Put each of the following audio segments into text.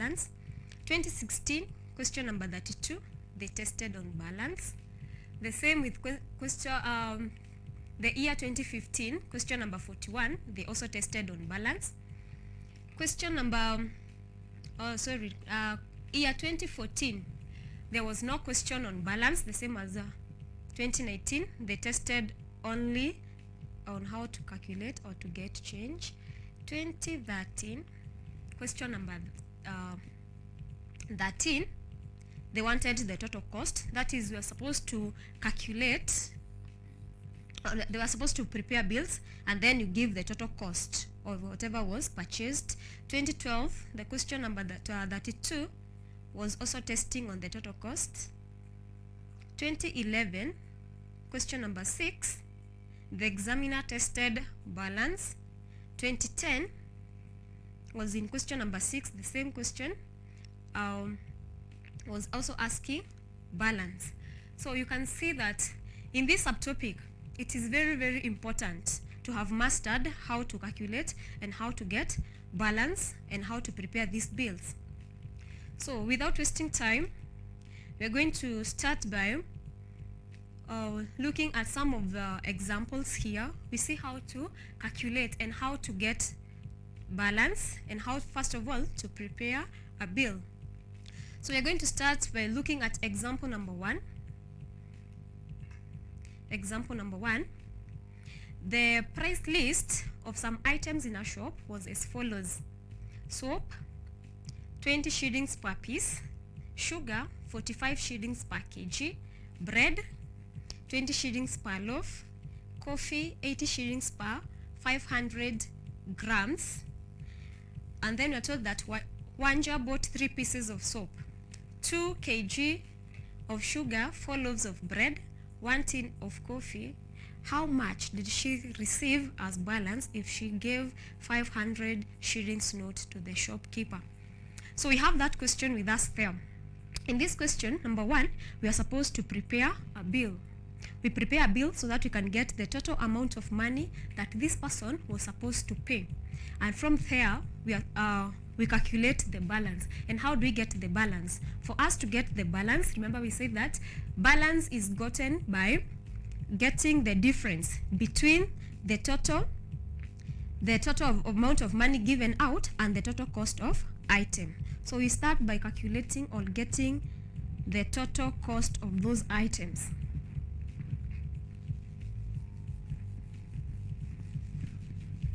balance. 2016, question number 32, they tested on balance. The same with the year 2015, question number 41, they also tested on balance. Question number, year 2014, there was no question on balance, the same as 2019, they tested only on how to calculate or to get change. 2013, question number 13, they wanted the total cost. That is, we are supposed to calculate, they were supposed to prepare bills and then you give the total cost of whatever was purchased. 2012, the question number 32 was also testing on the total cost. 2011, question number 6, the examiner tested balance. 2010 was in question number 6, the same question was also asking balance. So you can see that in this subtopic, it is very, very important to have mastered how to calculate and how to get balance and how to prepare these bills. So without wasting time, we're going to start by looking at some of the examples here. We see how to calculate and how to get balance and how, first of all, to prepare a bill. So we're going to start by looking at example number 1. Example number 1. The price list of some items in a shop was as follows: soap, 20 shillings per piece; sugar, 45 shillings per kg; bread, 20 shillings per loaf; coffee, 80 shillings per 500 grams. And then we're told that Wanja bought 3 pieces of soap, 2 kg of sugar, 4 loaves of bread, 1 tin of coffee. How much did she receive as balance if she gave 500 shillings note to the shopkeeper? So we have that question with us there. In this question, number 1, we are supposed to prepare a bill. We prepare a bill so that we can get the total amount of money that this person was supposed to pay. And from there, we calculate the balance. And how do we get the balance? For us to get the balance, remember we said that balance is gotten by getting the difference between the total amount of money given out and the total cost of item. So we start by calculating or getting the total cost of those items.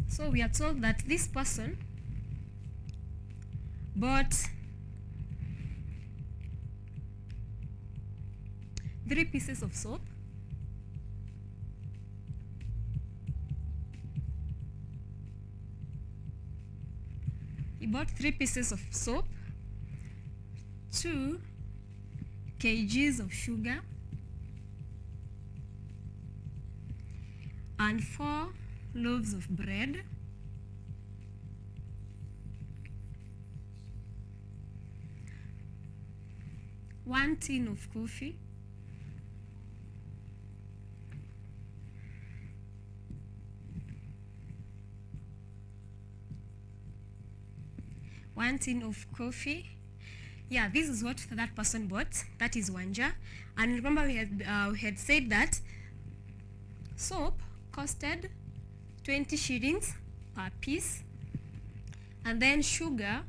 So we are told that this person bought 3 pieces of soap, he bought 3 pieces of soap, 2 kgs of sugar, and 4 loaves of bread, 1 tin of coffee, 1 tin of coffee. Yeah, this is what that person bought. That is Wanja. And remember we had said that soap costed 20 shillings per piece, and then sugar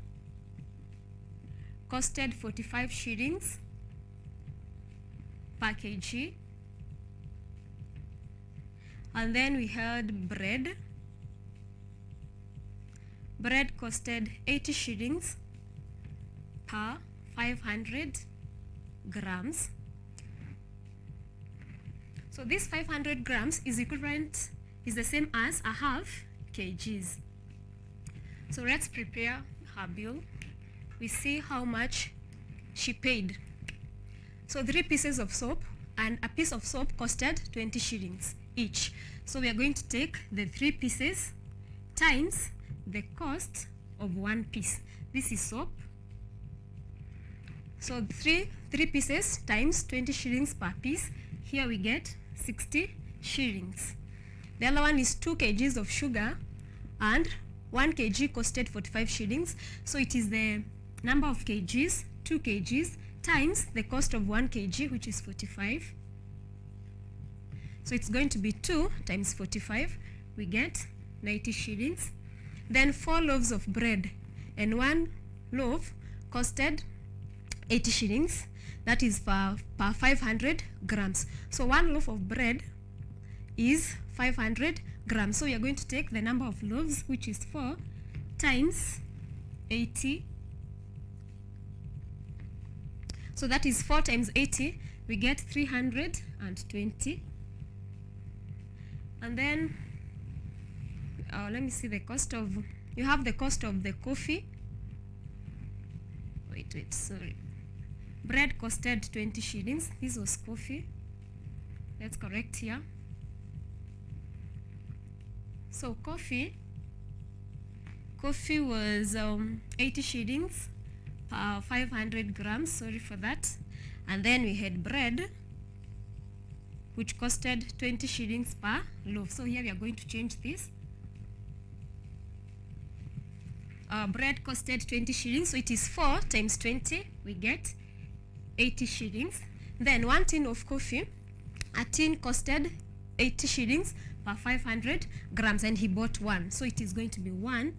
costed 45 shillings per kg, and then we had bread. Bread costed 80 shillings per 500 grams. So this 500 grams is the same as a half kgs. So let's prepare her bill. We see how much she paid. So 3 pieces of soap, and a piece of soap costed 20 shillings each. So we are going to take the 3 pieces times the cost of 1 piece. This is soap. So 3 pieces times 20 shillings per piece. Here we get 60 shillings. The other one is 2 kgs of sugar, and 1 kg costed 45 shillings. So it is the number of kgs, 2 kgs, times the cost of 1 kg, which is 45. So it's going to be 2 times 45, we get 90 shillings. Then 4 loaves of bread, and 1 loaf costed 80 shillings. That is per 500 grams. So 1 loaf of bread is 500 grams. So we are going to take the number of loaves, which is 4, times 80. So that is 4 times 80, we get 320. And then let me see the cost of, you have the cost of the coffee. Wait, sorry. Bread costed 20 shillings. This was coffee. Let's correct here. So coffee was 80 shillings per 500 grams. Sorry for that. And then we had bread, which costed 20 shillings per loaf. So here we are going to change this. Bread costed 20 shillings, so it is 4 times 20, we get 80 shillings. Then 1 tin of coffee, a tin costed 80 shillings per 500 grams, and he bought 1. So it is going to be 1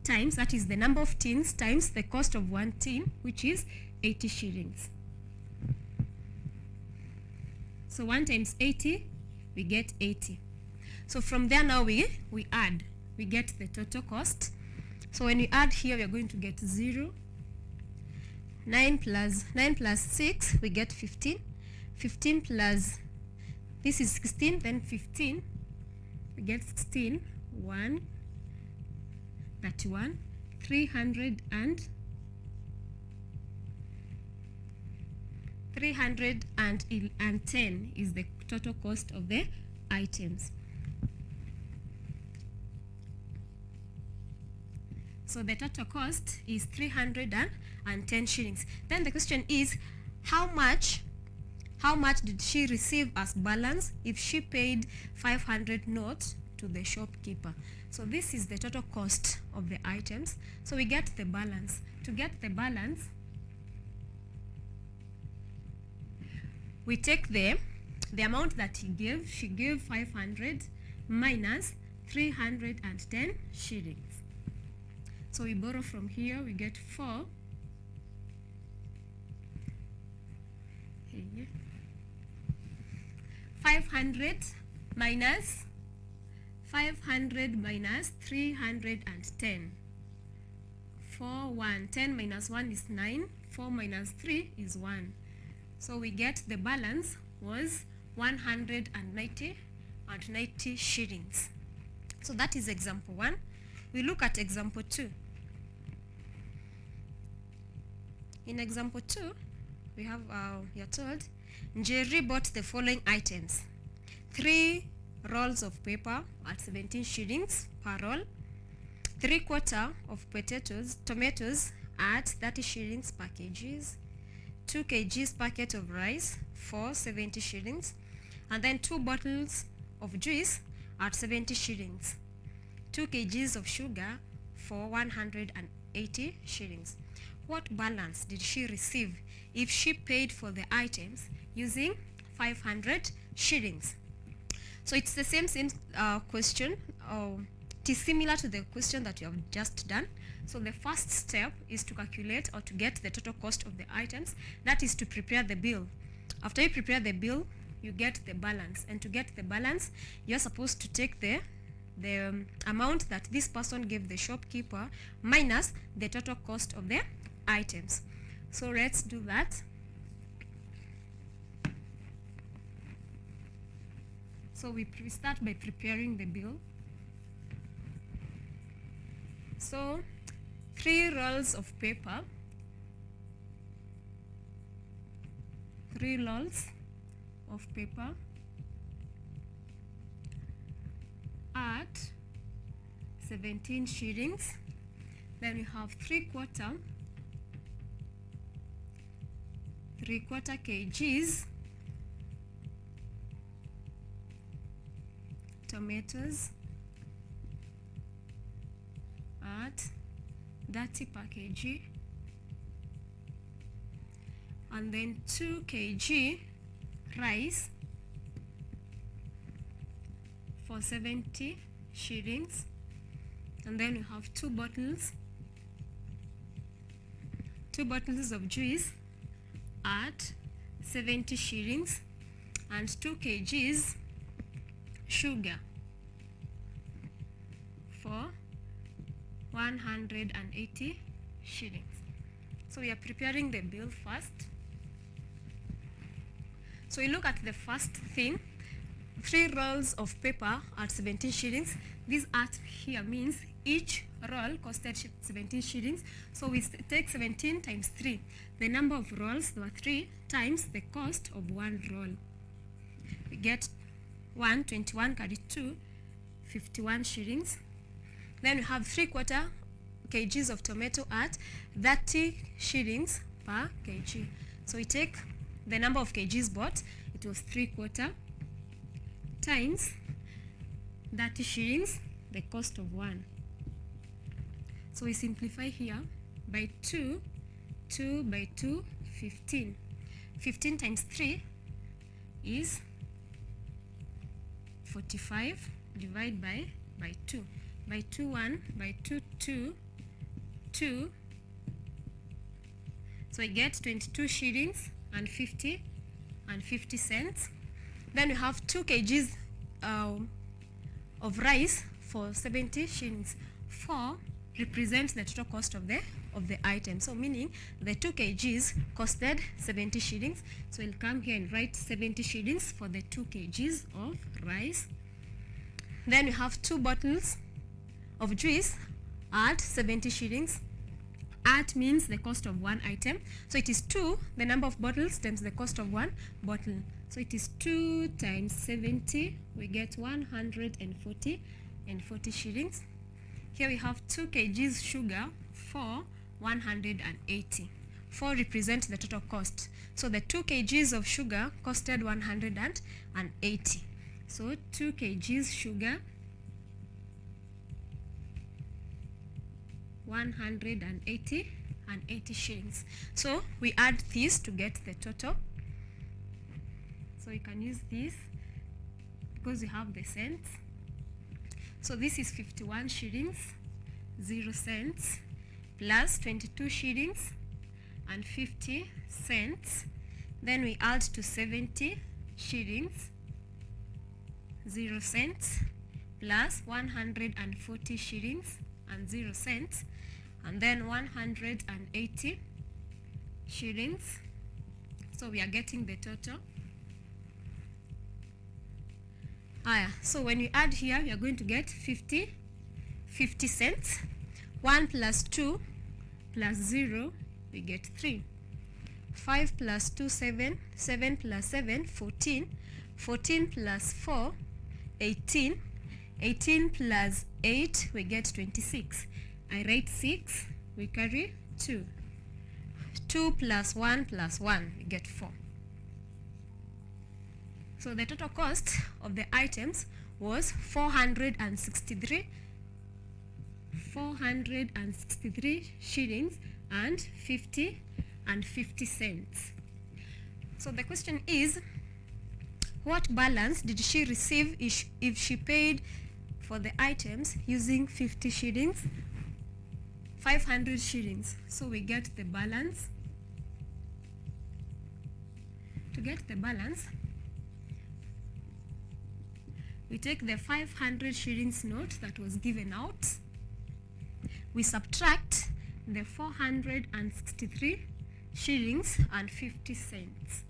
times, that is the number of tins, times the cost of 1 tin, which is 80 shillings. So 1 times 80, we get 80. So from there now we add, we get the total cost. So when we add here, we are going to get 0. 9 plus 6, we get 15. 15 plus, this is 16, then 15, we get 16. 1, 31, 310 is the total cost of the items. So the total cost is 310 shillings. Then the question is, how much did she receive as balance if she paid 500 notes to the shopkeeper? So this is the total cost of the items. So we get the balance. To get the balance, we take the amount that she gave 500 minus 310 shillings. So we borrow from here, we get 4. 500 minus 310. 4, 1. 10 minus 1 is 9. 4 minus 3 is 1. So we get the balance was 190 shillings. So that is example 1. We look at example 2. In example 2, we have, you're told, Njeri bought the following items. 3 rolls of paper at 17 shillings per roll. 3/4 of tomatoes at 30 shillings per kgs. 2 kgs packet of rice for 70 shillings. And then 2 bottles of juice at 70 shillings. 2 kgs of sugar for 180 shillings. What balance did she receive if she paid for the items using 500 shillings? So it's the same question. It is similar to the question that you have just done. So the first step is to calculate or to get the total cost of the items. That is to prepare the bill. After you prepare the bill, you get the balance. And to get the balance, you're supposed to take the amount that this person gave the shopkeeper minus the total cost of the items. So let's do that. So we start by preparing the bill. So 3 rolls of paper, 3 rolls of paper at 17 shillings. Then we have 3/4 kgs tomatoes at 30 per kg. and then 2 kg rice for 70 shillings, and then we have two bottles of juice at 70 shillings, and 2 kgs sugar for 180 shillings. So we are preparing the bill first. So we look at the first thing, 3 rolls of paper at 17 shillings. This at here means each roll costed 17 shillings. So we take 17 times 3. The number of rolls, there were 3, times the cost of 1 roll. We get 1, 21, carry 2, 51 shillings. Then we have 3/4 kgs of tomato at 30 shillings per kg. So we take the number of kgs bought, it was 3/4, times 30 shillings, the cost of 1. So we simplify here by 2 by 2, 15. 15 times 3 is 45, divide by 2. By 2, 1, by 2, 2, 2. So we get 22 shillings and 50 cents. Then we have 2 kgs of rice for 70 shillings. 4 represents the total cost of the item. So meaning the 2 kgs costed 70 shillings. So we'll come here and write 70 shillings for the 2 kgs of rice. Then we have 2 bottles of juice at 70 shillings. At means the cost of 1 item. So it is 2, the number of bottles, times the cost of 1 bottle. So it is 2 times 70, we get 140 shillings. Here we have 2 kgs sugar for 180. 4 represent the total cost. So the 2 kgs of sugar costed 180. So 2 kgs sugar, 180 shillings. So we add this to get the total. So you can use this because we have the cents. So this is 51 shillings 0 cents plus 22 shillings and 50 cents. Then we add to 70 shillings 0 cents plus 140 shillings and 0 cents, and then 180 shillings. So we are getting the total. So when we add here, we are going to get 50 cents. 1 plus 2 plus 0, we get 3. 5 plus 2, 7. 7 plus 7, 14. 14 plus 4, 18. 18 plus 8, we get 26. I write 6, we carry 2. 2 plus 1 plus 1, we get 4. So the total cost of the items was 463 shillings and 50 cents. So the question is, what balance did she receive if she paid for the items using 50 shillings, 500 shillings? So we get the balance. To get the balance, we take the 500 shillings note that was given out. We subtract the 463 shillings and 50 cents.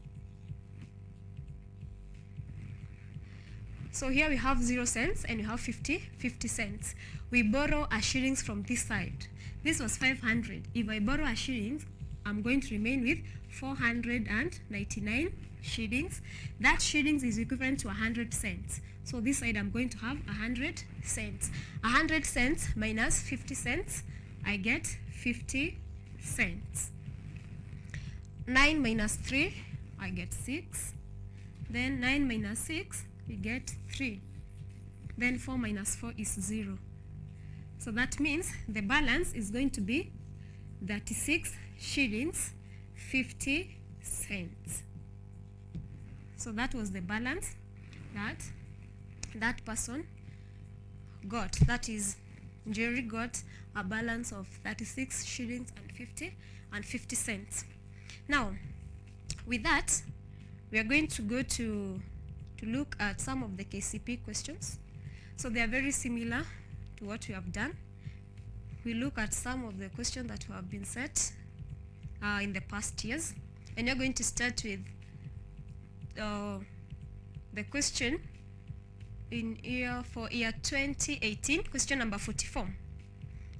So here we have 0 cents and we have 50 cents. We borrow a shillings from this side. This was 500. If I borrow a shillings, I'm going to remain with 499 shillings. That shillings is equivalent to 100 cents. So this side I'm going to have 100 cents. 100 cents minus 50 cents, I get 50 cents. 9 minus 3, I get 6. Then 9 minus 6, we get 3. Then 4 minus 4 is 0. So that means the balance is going to be 36 shillings 50 cents. So that was the balance that person got. That is, Jerry got a balance of 36 shillings and 50 cents. Now, with that, we are going to go to look at some of the KCP questions. So they are very similar to what we have done. We look at some of the questions that have been set in the past years, and you're going to start with the question in year 2018, question number 44.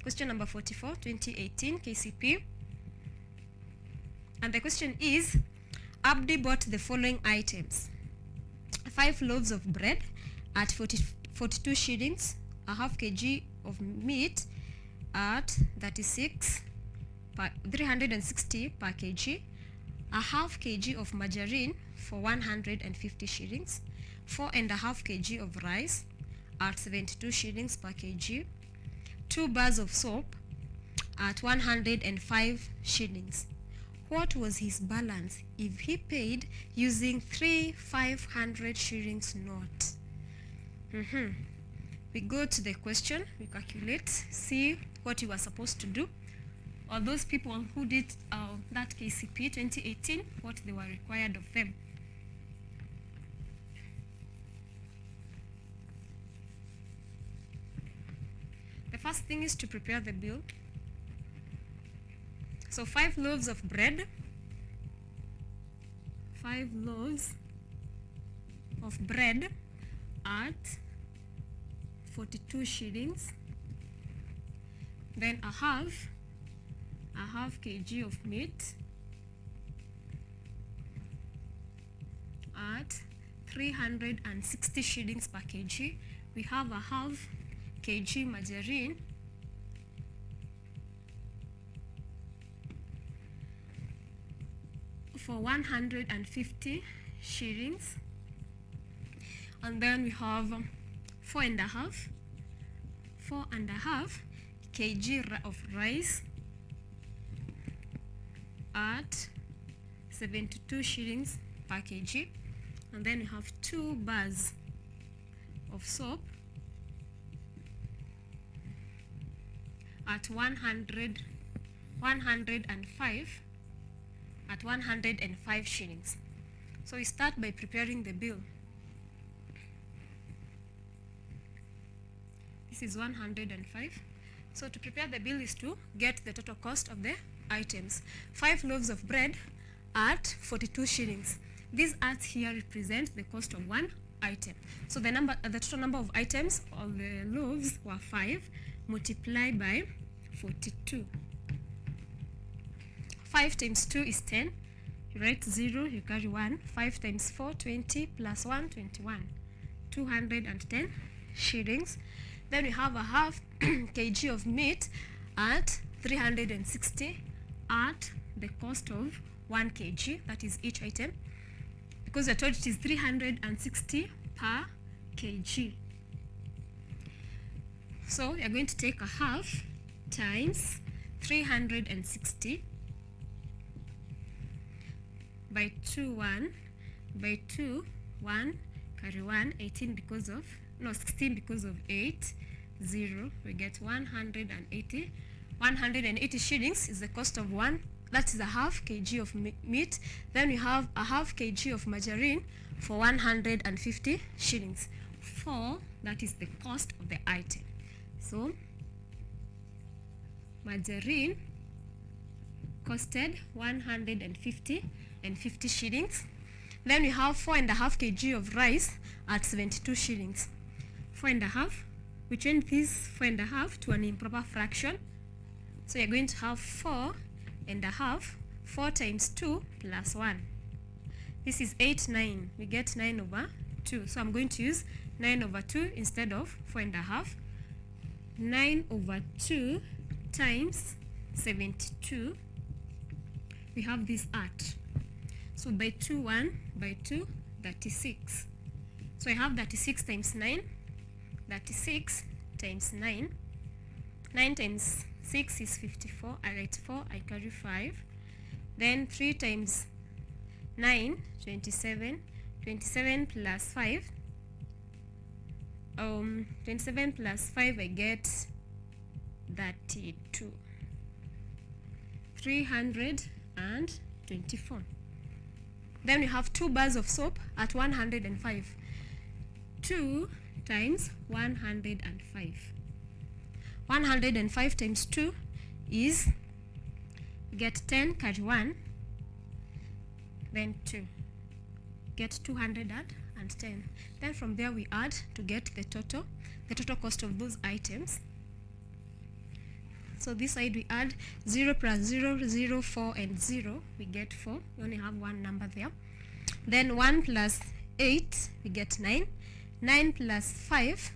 Question number 44, 2018 KCP. And the question is, Abdi bought the following items: 5 loaves of bread at 42 shillings, a half kg of meat at 360 per kg, a half kg of margarine for 150 shillings, 4.5 kg of rice at 72 shillings per kg, 2 bars of soap at 105 shillings. What was his balance if he paid using 3 500 shillings note? We go to the question, we calculate, see what you were supposed to do, or those people who did that KCP 2018, what they were required of them. The first thing is to prepare the bill. So 5 loaves of bread, 5 loaves of bread at 42 shillings, then a half kg of meat at 360 shillings per kg. We have a half kg margarine for 150 shillings, and then we have 4.5 kg of rice at 72 shillings per kg, and then we have 2 bars of soap at 105 shillings. So we start by preparing the bill. This is 105. So to prepare the bill is to get the total cost of the items. 5 loaves of bread at 42 shillings. These arts here represent the cost of one item. So the total number of items of the loaves were 5 multiplied by 42. 5 times 2 is 10. You write 0, you carry 1. 5 times 4, 20, plus 1, 21. 210 shillings. Then we have a half kg of meat at 360 at the cost of 1 kg, that is each item, because we are told it is 360 per kg. So we are going to take a half times 360 by 2, 1, by 2, 1, carry 1, 18 because of, no, 16 because of 8, 0, we get 180. 180 shillings is the cost of one, that is a half kg of meat. Then we have a half kg of margarine for 150 shillings. 4, that is the cost of the item. So margarine costed 150 shillings. Then we have 4.5 kg of rice at 72 shillings. 4.5, we change this 4.5 to an improper fraction. So you're going to have 4.5, 4 times 2 plus 1. This is 8, 9. We get 9 over 2. So I'm going to use 9 over 2 instead of 4.5. 9 over 2 times 72. We have this at. So by 2, 1, by 2, 36. So I have 36 times 9. 36 times 9. 9 times 6 is 54. I write 4, I carry 5. Then 3 times 9, 27, 27 plus 5, 27 plus 5, I get 32, 324. Then we have 2 bars of soap at 105. 2 times 105. 105 times 2 is, get 10, carry 1, then 2, get 210. Then from there we add to get the total cost of those items. So this side we add 0 plus 0, 0, 4 and 0, we get 4. We only have one number there. Then 1 plus 8, we get 9. 9 plus 5,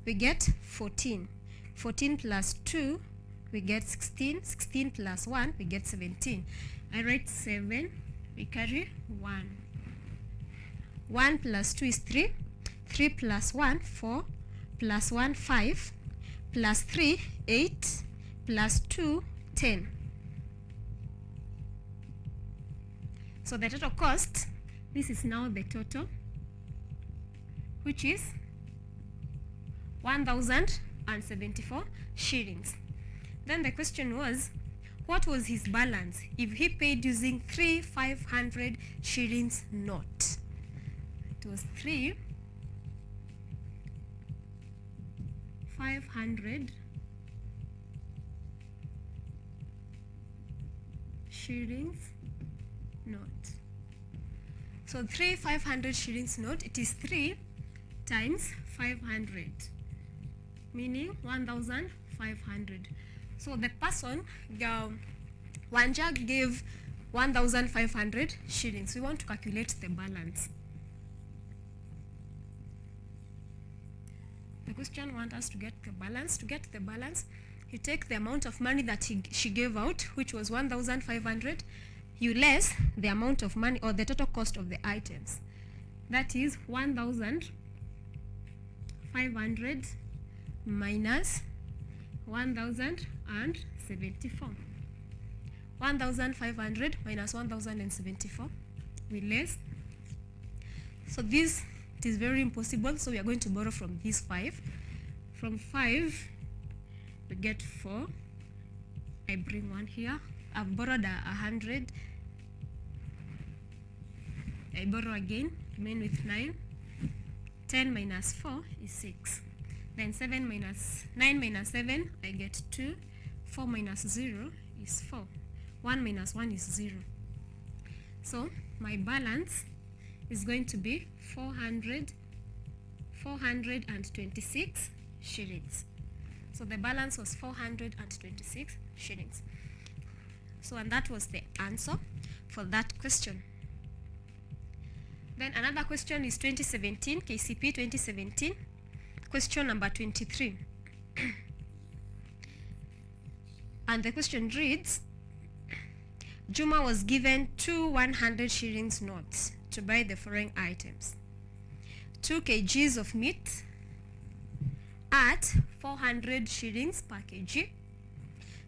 we get 14. 14 plus 2, we get 16. 16 plus 1, we get 17. I write 7, we carry 1. 1 plus 2 is 3. 3 plus 1, 4. Plus 1, 5. Plus 3, 8. Plus 2, 10. So the total cost, this is now the total, which is 1,074 shillings. Then the question was, what was his balance if he paid using 3 500 shillings note? It was 3 500 shillings note. So 3 500 shillings note, it is 3 times 500, meaning 1,500. So the person, Wanja, gave 1,500 shillings. We want to calculate the balance. The question wants us to get the balance. To get the balance, you take the amount of money that she gave out, which was 1,500, you less the amount of money or the total cost of the items. That is 1,500 minus 1,074. 1,500 minus 1,074, we less. So this, it is very impossible, so we are going to borrow from this 5. From 5 we get 4. I bring 1 here. I've borrowed 100. I borrow again, remain with 9. 10 minus 4 is 6. Then 9 minus 7, I get 2. 4 minus 0 is 4. 1 minus 1 is 0. So my balance is going to be 426 shillings. So the balance was 426 shillings. So, and that was the answer for that question. Then another question is 2017, KCP 2017, question number 23. And the question reads, Juma was given 2 100 shillings notes to buy the following items: 2 kgs of meat at 400 shillings per kg,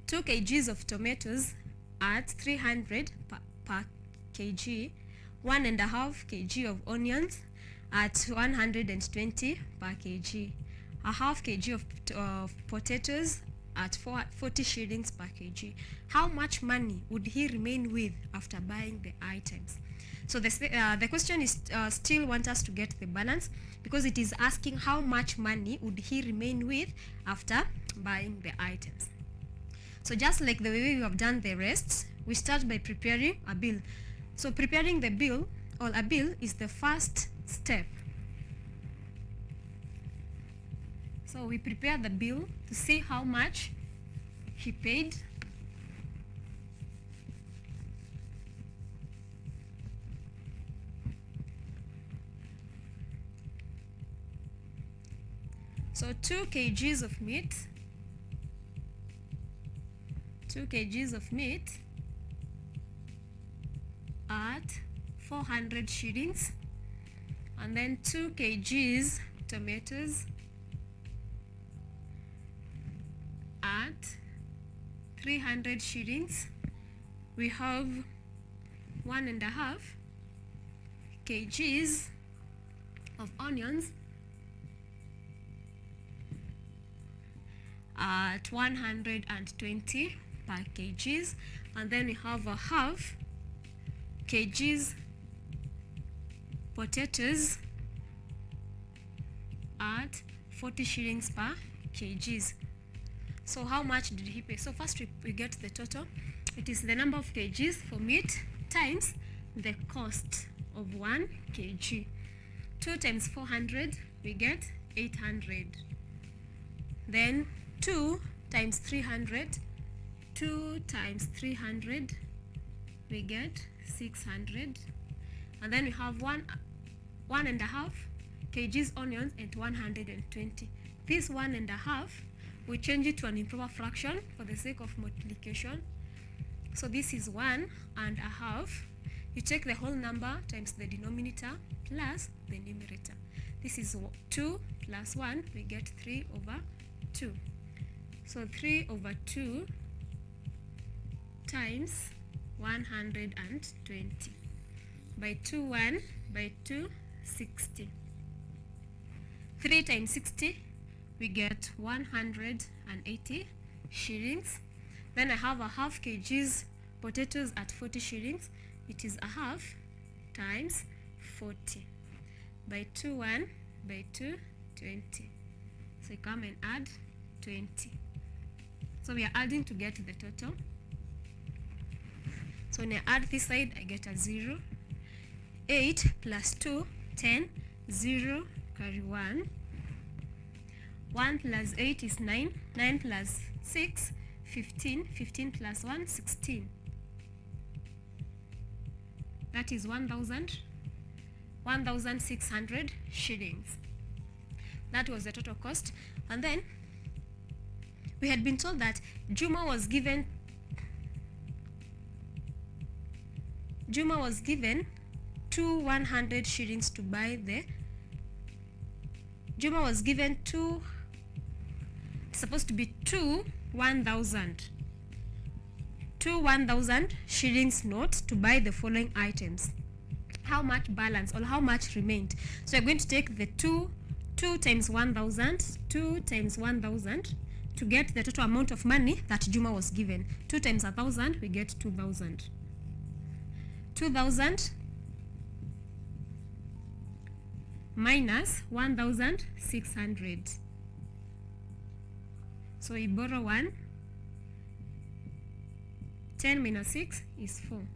2 kgs of tomatoes at 300 per kg, 1.5 kg of onions at 120 per kg, a half kg of potatoes at 40 shillings per kg. How much money would he remain with after buying the items? So the question is still want us to get the balance, because it is asking how much money would he remain with after buying the items. So just like the way we have done the rest, we start by preparing a bill. So preparing the bill, or a bill, is the first step. So we prepare the bill to see how much he paid. So 2 kgs of meat, 2 kgs of meat at 400 shillings, and then 2 kgs tomatoes at 300 shillings. We have 1.5 kgs of onions at 120 per kgs, and then we have a half kgs potatoes at 40 shillings per kgs. So how much did he pay? So first we get the total. It is the number of kgs for meat times the cost of 1 kg. 2 times 400, we get 800. Then 2 times 300, 2 times 300, we get 600. And then we have one and a half kgs onions at 120. This 1 and a half, we change it to an improper fraction for the sake of multiplication. So this is 1 and a half. You take the whole number times the denominator plus the numerator. This is 2 plus 1, we get 3 over 2. So 3 over 2 times 120 by 2, 1 by 2, 60. 3 times 60, we get 180 shillings. Then I have a half kgs potatoes at 40 shillings. It is a half times 40 by 2, 1 by 2, 20. So you come and add 20. So we are adding to get the total. So when I add this side, I get a 0. 8 plus 2, 10. 0, carry 1. 1 plus 8 is 9. 9 plus 6, 15. 15 plus 1, 16. That is 1,600 shillings. That was the total cost. And then we had been told that Juma was given 2 100 shillings to buy the Juma was given it's supposed to be 2 1,000 shillings note to buy the following items. How much balance or how much remained? So we're going to take the 2 times 1,000, 2 times 1,000 to get the total amount of money that Juma was given. 2 times 1,000, we get 2,000. 2,000 minus 1,600. So we borrow 1. 10 minus 6 is 4.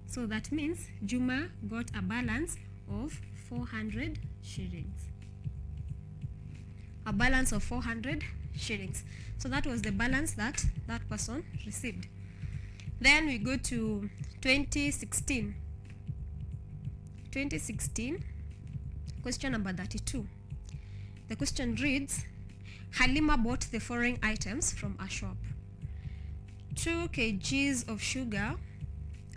So that means Juma got a balance of 400 shillings. A balance of 400 shillings. So that was the balance that that person received. Then we go to 2016. 2016, question number 32. The question reads, Halima bought the following items from a shop. 2 kgs of sugar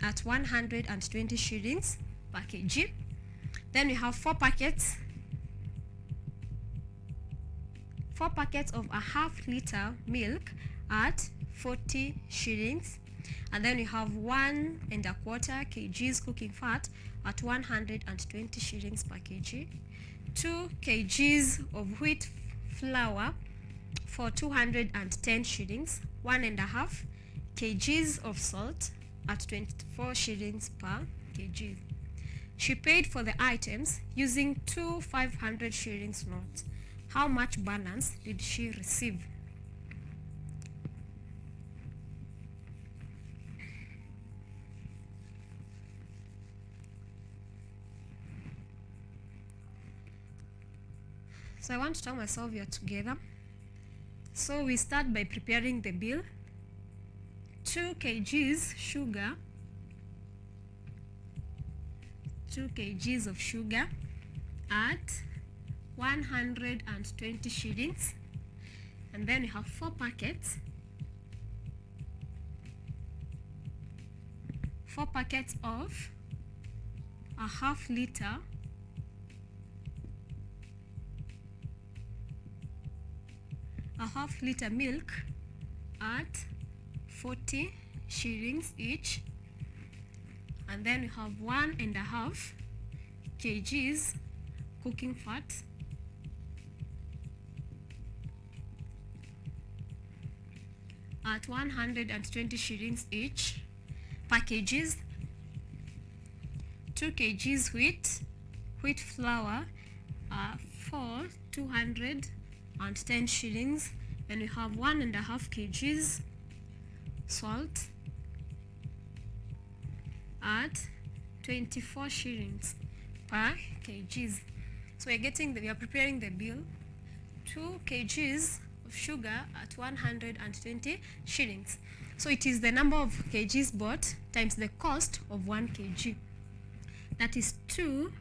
at 120 shillings per kg. Then we have 4 packets of a half-liter milk at 40 shillings. And then we have 1¼ kgs cooking fat at 120 shillings per kg. 2 kgs of wheat flour for 210 shillings. 1½ kgs of salt at 24 shillings per kg. She paid for the items using 2 500 shillings notes. How much balance did she receive? So I want to tell myself we are together. So we start by preparing the bill. 2 kgs sugar, 2 kgs of sugar at 120 shillings. And then we have 4 packets. 4 packets of a half-liter milk at 40 shillings each. And then we have 1½ kgs cooking fat at 120 shillings each. Packages: 2 kgs wheat flour for 210 shillings. Then we have 1.5 kgs salt at 24 shillings per kgs. So we are preparing the bill. 2 kgs of sugar at 120 shillings. So it is the number of kgs bought times the cost of 1 kg. That is 2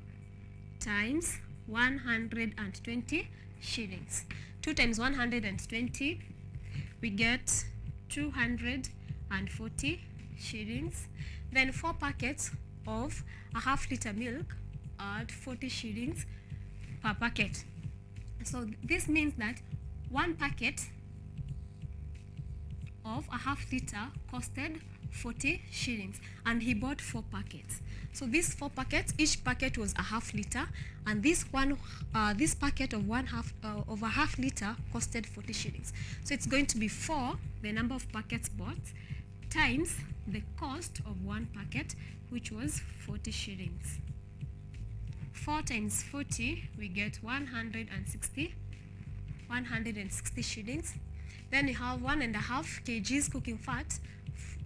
times 120 shillings. 2 times 120, we get 240 shillings. Then 4 packets of a half-liter milk at 40 shillings per packet. So this means that 1 packet of a half-liter costed 40 shillings, and he bought 4 packets. So these 4 packets, each packet was a half-liter, and this packet of a half-liter costed 40 shillings. So it's going to be 4, the number of packets bought, times the cost of 1 packet, which was 40 shillings. 4 times 40, we get 160 shillings. Then we have 1.5 kgs cooking fat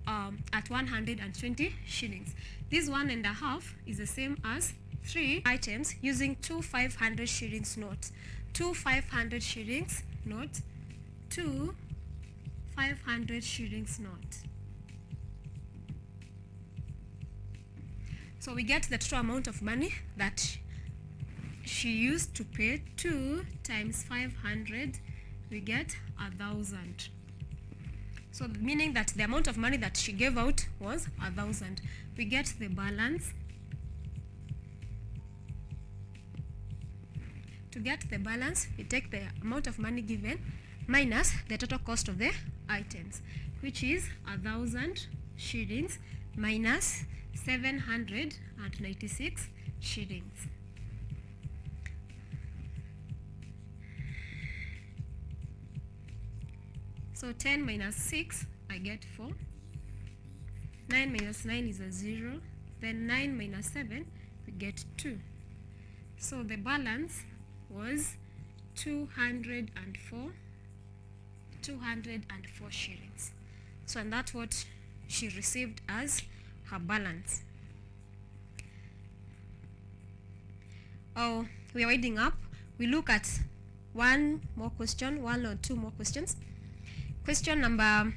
at 120 shillings. This 1.5 is the same as 3 items using 2 500 shillings notes. 2 500 shillings note, 2 500 shillings note. So we get the total amount of money that she used to pay. 2 times 500, we get 1,000. So meaning that the amount of money that she gave out was 1,000. We get the balance. To get the balance, we take the amount of money given minus the total cost of the items, which is 1,000 shillings minus 796 shillings. So 10 minus 6, I get 4. 9 minus 9 is a 0. Then 9 minus 7, we get 2. So the balance was 204 shillings. So and that's what she received as her balance. Oh, we are winding up. We look at one or two more questions. Question number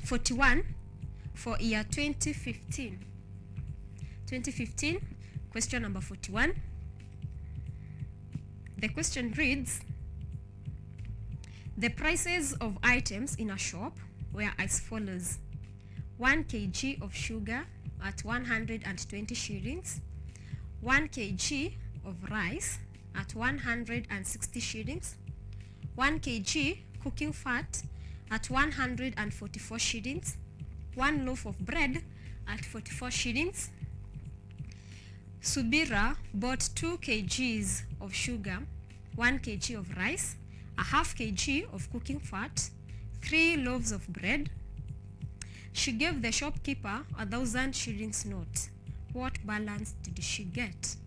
41 for year 2015. 2015, question number 41. The question reads: the prices of items in a shop were as follows: 1 kg of sugar at 120 shillings, 1 kg of rice at 160 shillings, 1 kg cooking fat at 144 shillings, 1 loaf of bread at 44 shillings. Subira bought 2 kgs of sugar, 1 kg of rice, a half kg of cooking fat, 3 loaves of bread. She gave the shopkeeper 1,000 shillings note. What balance did she get?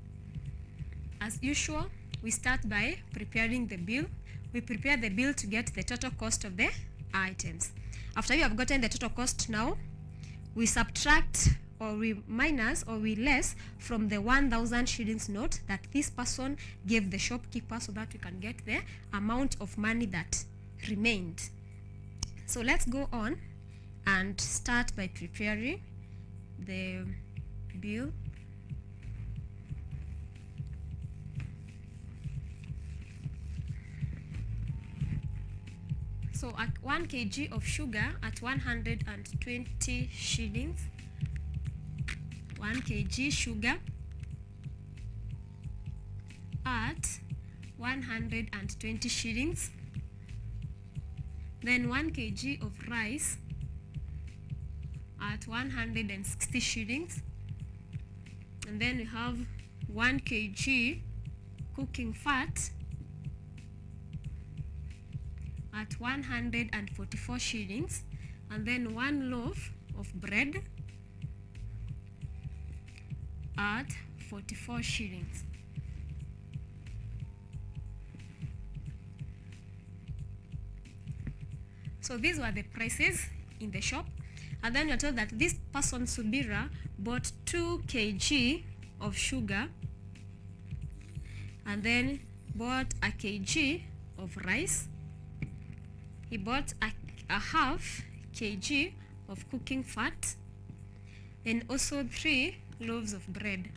As usual, we start by preparing the bill. We prepare the bill to get the total cost of the items. After you have gotten the total cost, now we subtract, or we minus, or we less from the 1,000 shillings note that this person gave the shopkeeper, so that we can get the amount of money that remained. So let's go on and start by preparing the bill. So at 1 kg of sugar at 120 shillings, 1 kg sugar at 120 shillings. Then 1 kg of rice at 160 shillings. And then we have 1 kg cooking fat at 144 shillings, and then 1 loaf of bread at 44 shillings. So these were the prices in the shop, and then you're told that this person Subira bought 2 kg of sugar, and then bought a kg of rice. He bought a half kg of cooking fat, and also 3 loaves of bread.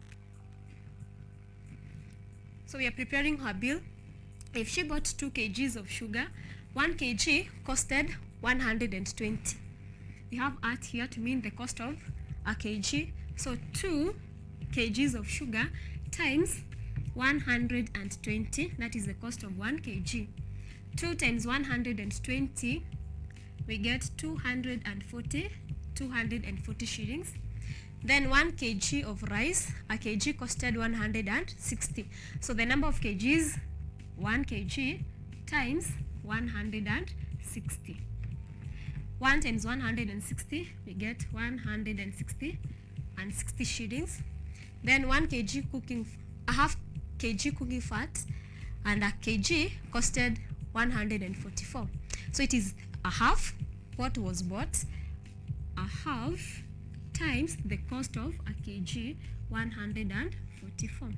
So we are preparing her bill. If she bought 2 kgs of sugar, 1 kg costed 120. We have at here to mean the cost of a kg. So 2 kgs of sugar times 120, that is the cost of 1 kg. 2 times 120, we get 240 shillings. Then 1 kg of rice, a kg costed 160. So the number of kgs, 1 kg times 160. 1 times 160, we get 160 and 60 shillings. Then 1 kg cooking, a half kg cooking fat, and a kg costed 144. So it is a half what was bought, a half times the cost of a kg, 144,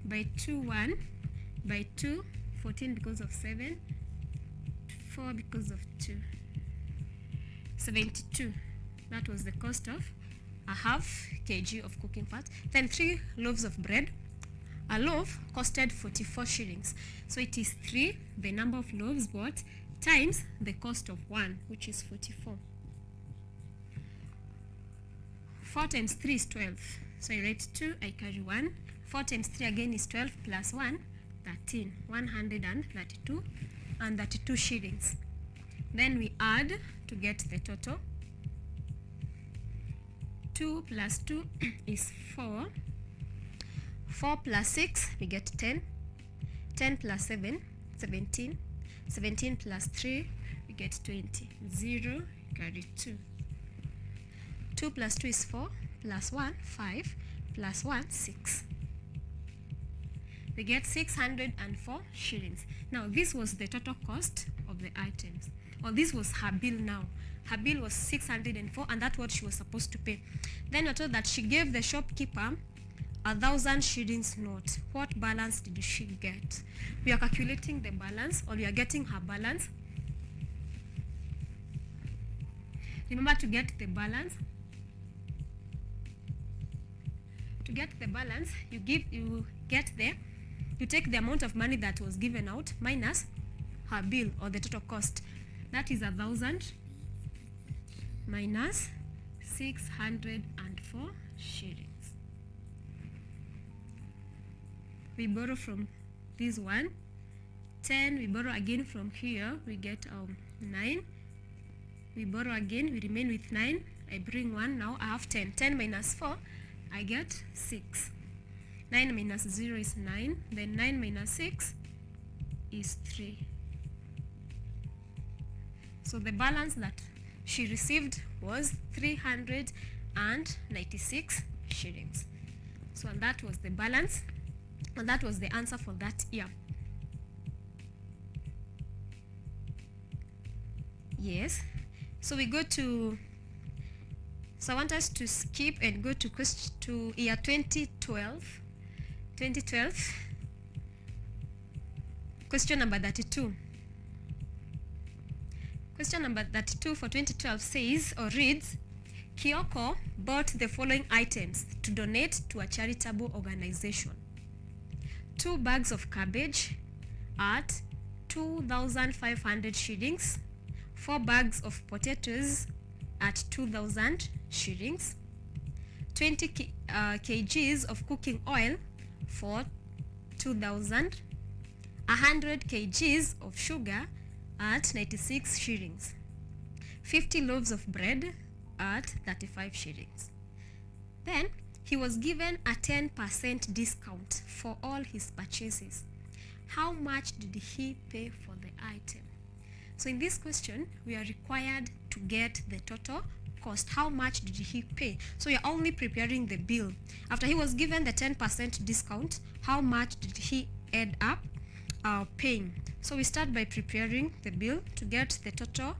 by 2, 1, by 2, 14 because of 7, 4 because of 2, 72. That was the cost of a half kg of cooking fat. Then 3 loaves of bread. A loaf costed 44 shillings. So it is 3, the number of loaves bought, times the cost of 1, which is 44. 4 times 3 is 12. So I write 2, I carry 1. 4 times 3 again is 12 plus 1, 13. 132 and 32 shillings. Then we add to get the total. 2 plus 2 is 4. 4 plus 6, we get 10. 10 plus 7, 17. 17 plus 3, we get 20. 0, carry 2. 2 plus 2 is 4, plus 1, 5, plus 1, 6. We get 604 shillings. Now, this was the total cost of the items. Or this was her bill now. Her bill was 604, and that's what she was supposed to pay. Then you're told that she gave the shopkeeper 1,000 shillings note. What balance did she get? We are calculating the balance, or we are getting her balance. Remember to get the balance. To get the balance, you take the amount of money that was given out minus her bill, or the total cost. That is 1,000 minus 604 shillings. We borrow from this one, 10. We borrow again from here, we get 9. We borrow again, we remain with 9. I bring 1, now I have 10. 10 minus 4, I get 6. 9 minus 0 is 9. Then 9 minus 6 is 3. So the balance that she received was 396 shillings. So and that was the balance, and that was the answer for that year. Yes. So we go to, so I want us to skip and go to year 2012. 2012. Question number 32. Question number 32 for 2012 says, or reads, Kyoko bought the following items to donate to a charitable organization. 2 bags of cabbage at 2,500 shillings. 4 bags of potatoes at 2,000 shillings. 20 kgs of cooking oil for 2,000. 100 kgs of sugar at 96 shillings. 50 loaves of bread at 35 shillings. Then he was given a 10% discount for all his purchases. How much did he pay for the item? So in this question, we are required to get the total cost. How much did he pay? So you're only preparing the bill. After he was given the 10% discount, how much did he end up paying? So we start by preparing the bill to get the total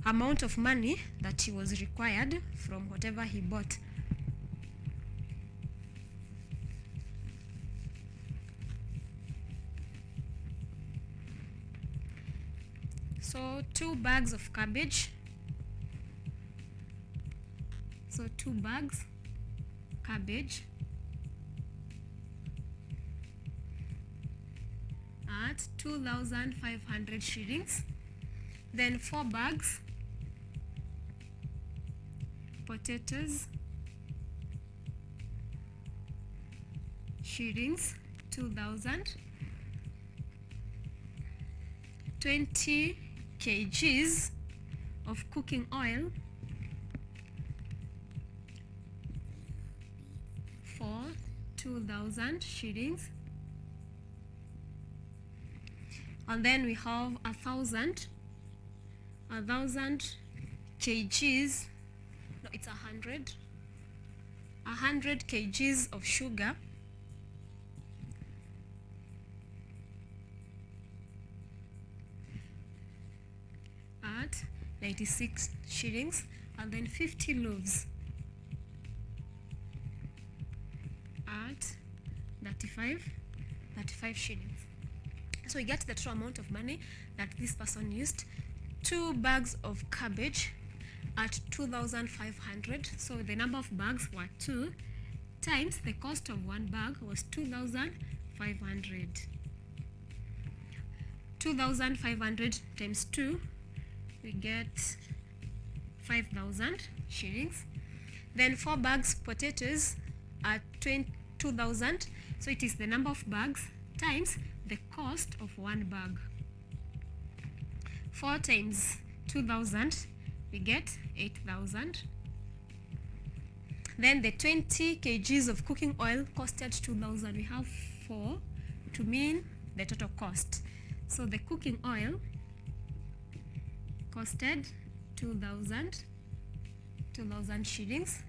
amount of money that he was required from whatever he bought. So 2 bags of cabbage. So 2 bags cabbage at 2,500 shillings. Then 4 bags potatoes, shillings 2,000. 20 kgs of cooking oil for 2,000 shillings. And then we have 1,000 kgs, no, it's 100 kgs of sugar at 96 shillings, and then 50 loaves at 35 shillings. So we get the true amount of money that this person used. 2 bags of cabbage at 2,500. So the number of bags were 2 times the cost of 1 bag was 2,500. 2,500 times 2, we get 5,000 shillings. Then 4 bags potatoes at 2,000. So it is the number of bags times the cost of 1 bag. 4 times 2,000, we get 8,000. Then the 20 kgs of cooking oil costed 2,000. We have 4 to mean the total cost. So the cooking oil costed 2,000 shillings.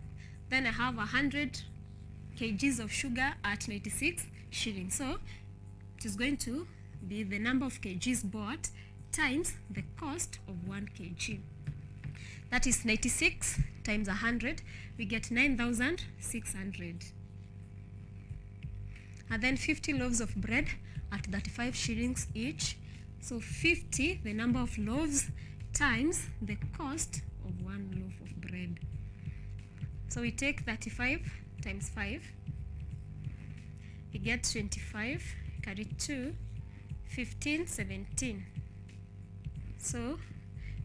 Then I have 100 kgs of sugar at 96 shillings. So it is going to be the number of kgs bought times the cost of 1 kg. That is 96 times 100, we get 9,600. And then 50 loaves of bread at 35 shillings each. So 50, the number of loaves, times the cost of 1 loaf of bread. So we take 35 times 5, we get 25, carry 2, 15, 17. So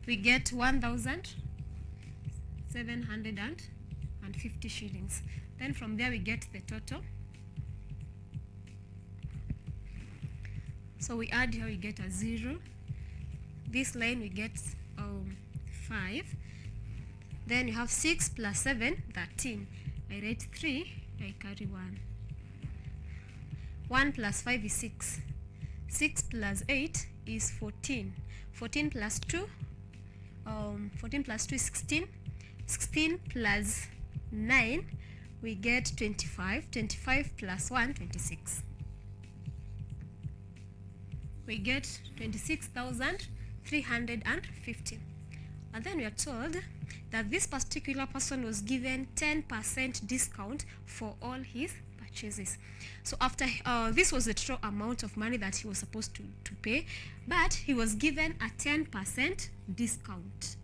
we get 1,750 shillings. Then from there we get the total. So we add here, we get a 0. This line we get 5. Then you have 6 plus 7, 13. I write 3, I carry 1. 1 plus 5 is 6. 6 plus 8 is 14. 14 plus 2, 14 plus 2 is 16. 16 plus 9, we get 25. 25 plus 1, 26. We get 26,350. And then we are told that this particular person was given 10% discount for all his purchases. So after this was the true amount of money that he was supposed to pay, but he was given a 10% discount.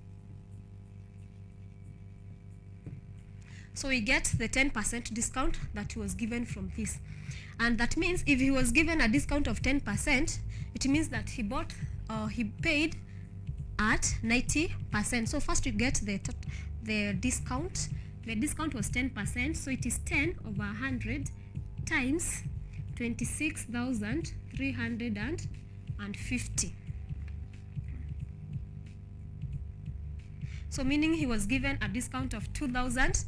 So we get the 10% discount that he was given from this. And that means if he was given a discount of 10%, it means that he paid at 90%. So first we get the discount. The discount was 10%, so it is 10 over 100 times 26,350. So meaning he was given a discount of 2,000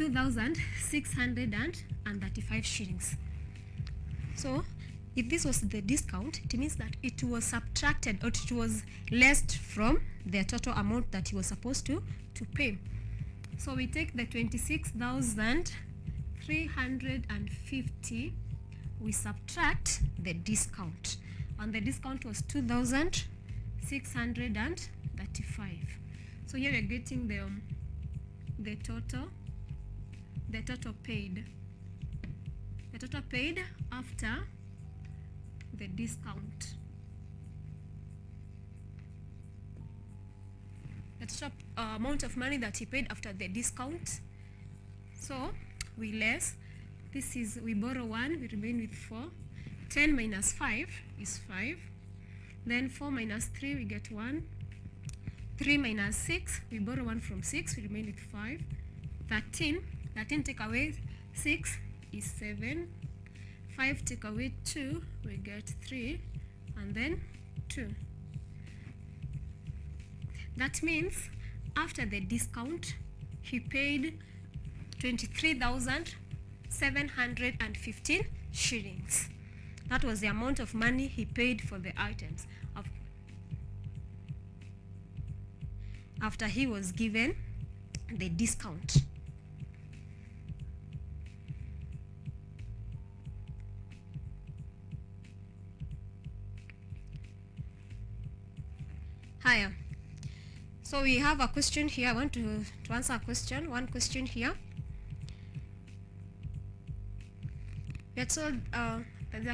2,635 shillings. So if this was the discount, it means that it was subtracted, or it was less from the total amount that he was supposed to pay. So we take the 26,350, we subtract the discount, and the discount was 2,635. So here we're getting the total paid. The total paid after the discount. The total amount of money that he paid after the discount. So we less, this is, we borrow 1, we remain with 4. 10 minus 5 is 5. Then 4 minus 3, we get 1. 3 minus 6, we borrow 1 from 6, we remain with 5. 13 take away 6 is 7. 5 take away 2, we get 3, and then 2. That means after the discount, he paid 23,715 shillings. That was the amount of money he paid for the items after he was given the discount. Higher. So we have a question here. I want to answer a question. One question here. There's a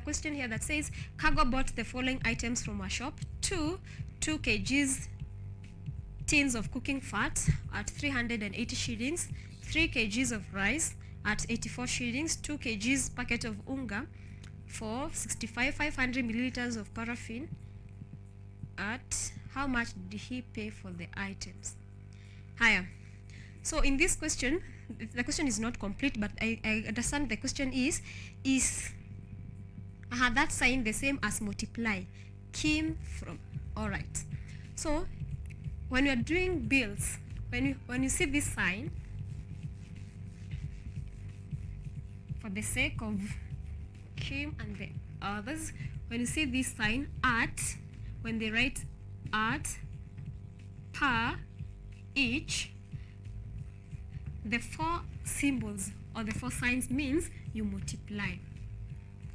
question here that says, Cargo bought the following items from a shop: 2 kgs tins of cooking fat at 380 shillings, 3 kgs of rice at 84 shillings, 2 kgs packet of unga for 65, 500 milliliters of paraffin at how much did he pay for the items? Higher. So in this question, the question is not complete, but I understand the question is that sign the same as multiply? Came from. All right. So when you're doing bills, when you see this sign, for the sake of Kim and the others, when you see this sign at, when they write at, per, each, the 4 symbols or the 4 signs means you multiply.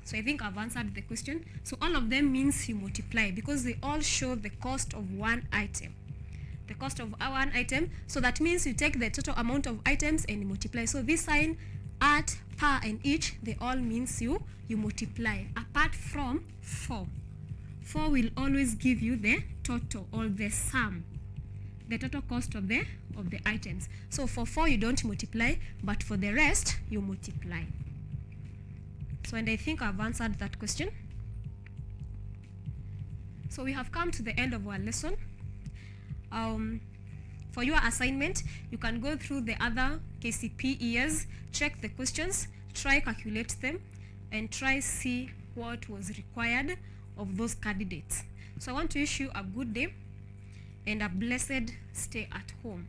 So I think I've answered the question. So all of them means you multiply because they all show the cost of one item. The cost of one item. So that means you take the total amount of items and you multiply. So this sign, at, per, and each, they all means you multiply. Apart from 4. 4 will always give you the total or the sum, the total cost of the items. So for 4 you don't multiply, but for the rest you multiply. So, and I think I've answered that question. So we have come to the end of our lesson. For your assignment, you can go through the other KCP years, check the questions, try calculate them, and try see what was required of those candidates. So I want to wish you a good day and a blessed stay at home.